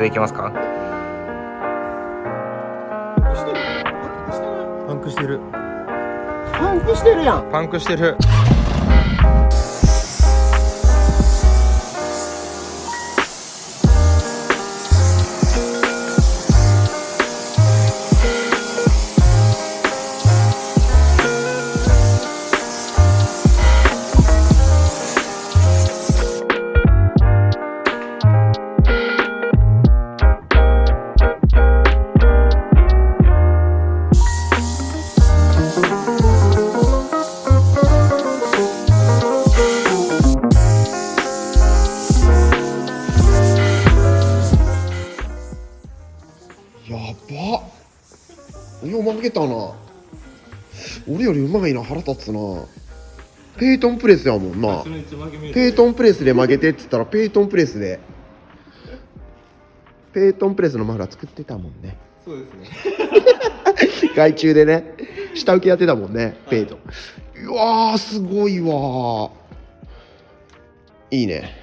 れでいきますか？パンクしてる。パンクしてるやん。パンクしてる。やばっ。よう負けたな。俺よりうまいな。腹立つな。ペイトンプレスやもんな。ペイトンプレスで曲げてって言ったらペイトンプレスでペイトンプレスのマフラー作ってたもんね。そうですね。外注でね、下請けやってたもんね、ペイトン。うわー、すごいわー。いいね。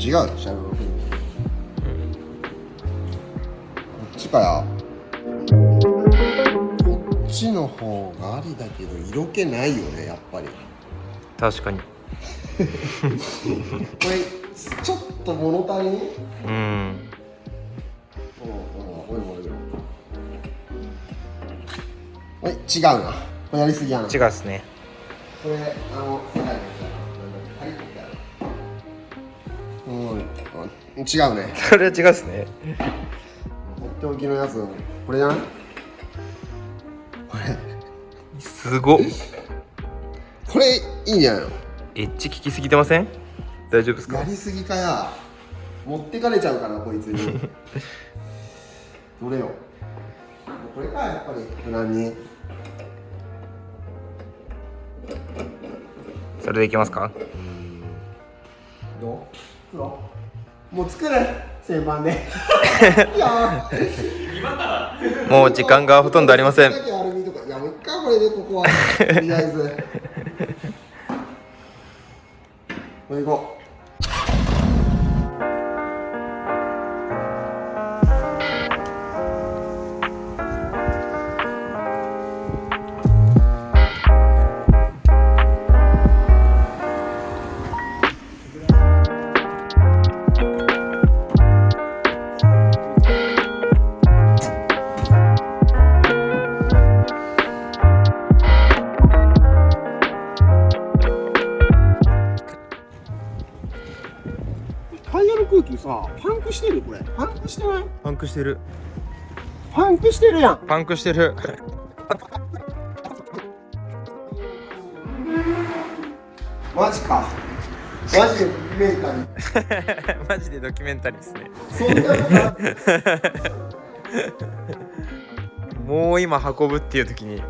違う、シャドウ。こっちかや。こっちの方がありだけど色気ないよね、やっぱり。確かに。これちょっと物足りね。はい、違うな。これやりすぎやな。違うっすね。これ世界のやつやな。違うね。それは違うっすね。とっておきのやつ、これじゃない？これすごっ。これいいんじゃないの？エッジ効きすぎてません？大丈夫ですか？やりすぎかや。持ってかれちゃうからこいつに。どれよ。これかやっぱり無難に。それでいきますか？どう？黒？もう作る旋盤で。いやもう時間がほとんどありません。いやもう一回これでここはとりあえず。これ行こう。タイヤの空気さ、パンクしてるこれ。パンクしてない？パンクしてる。パンクしてるやん。パンクしてる。マジか。マジでドキュメンタリー。マジでドキュメンタリーですね。そんなことある？もう今運ぶっていう時に。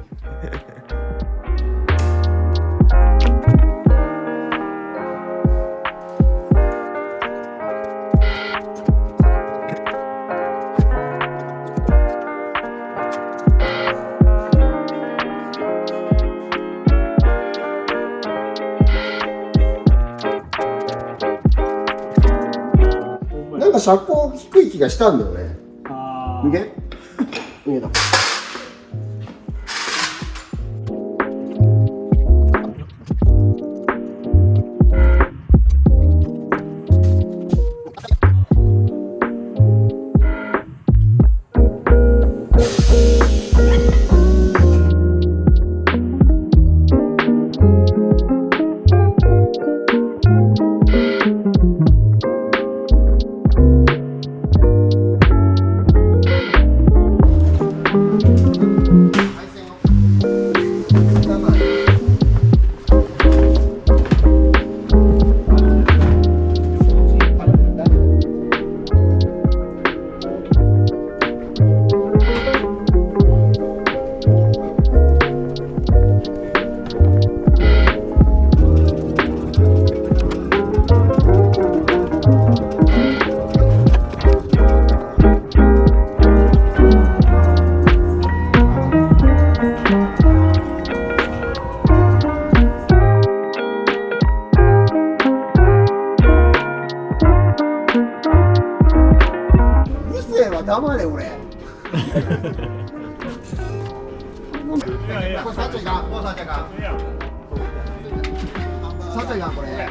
なんか車高低い気がしたんだよね。抜け？抜けた。サチャがサチャがこれ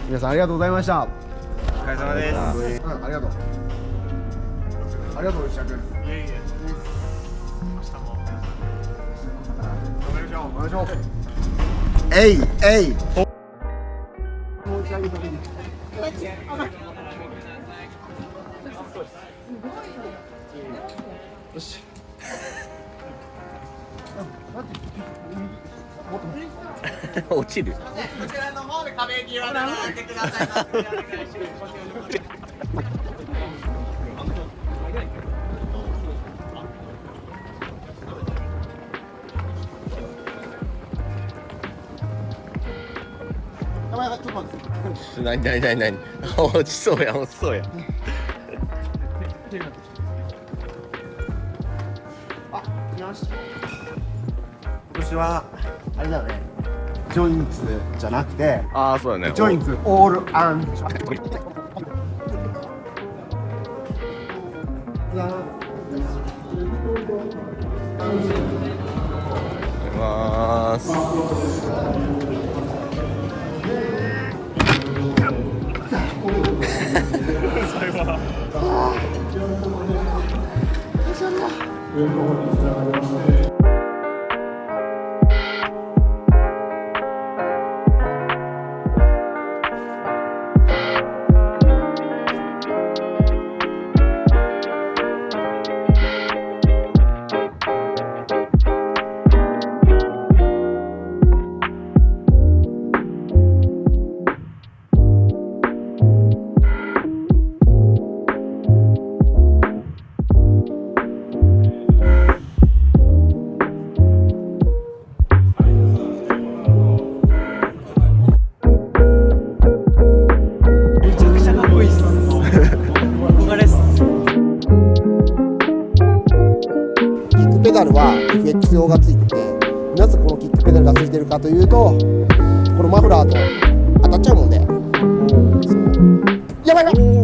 皆さんありがとうございました。お疲れ様です。ありがとう。ありがとう石田君。お願いします。えいえい。よし。落ちる。こちらの方で壁際で乗ってください。お願いします。なに落ちそうや落ちそうや。あ、よし。今年はあれだよね。ジョインツじゃなくて、ああそうだね。ジョインツオールアン。ます。ペダルは FX 用がついてて、なぜこのキックペダルがついてるかというと、このマフラーと当たっちゃうもんで、そうやばいやばい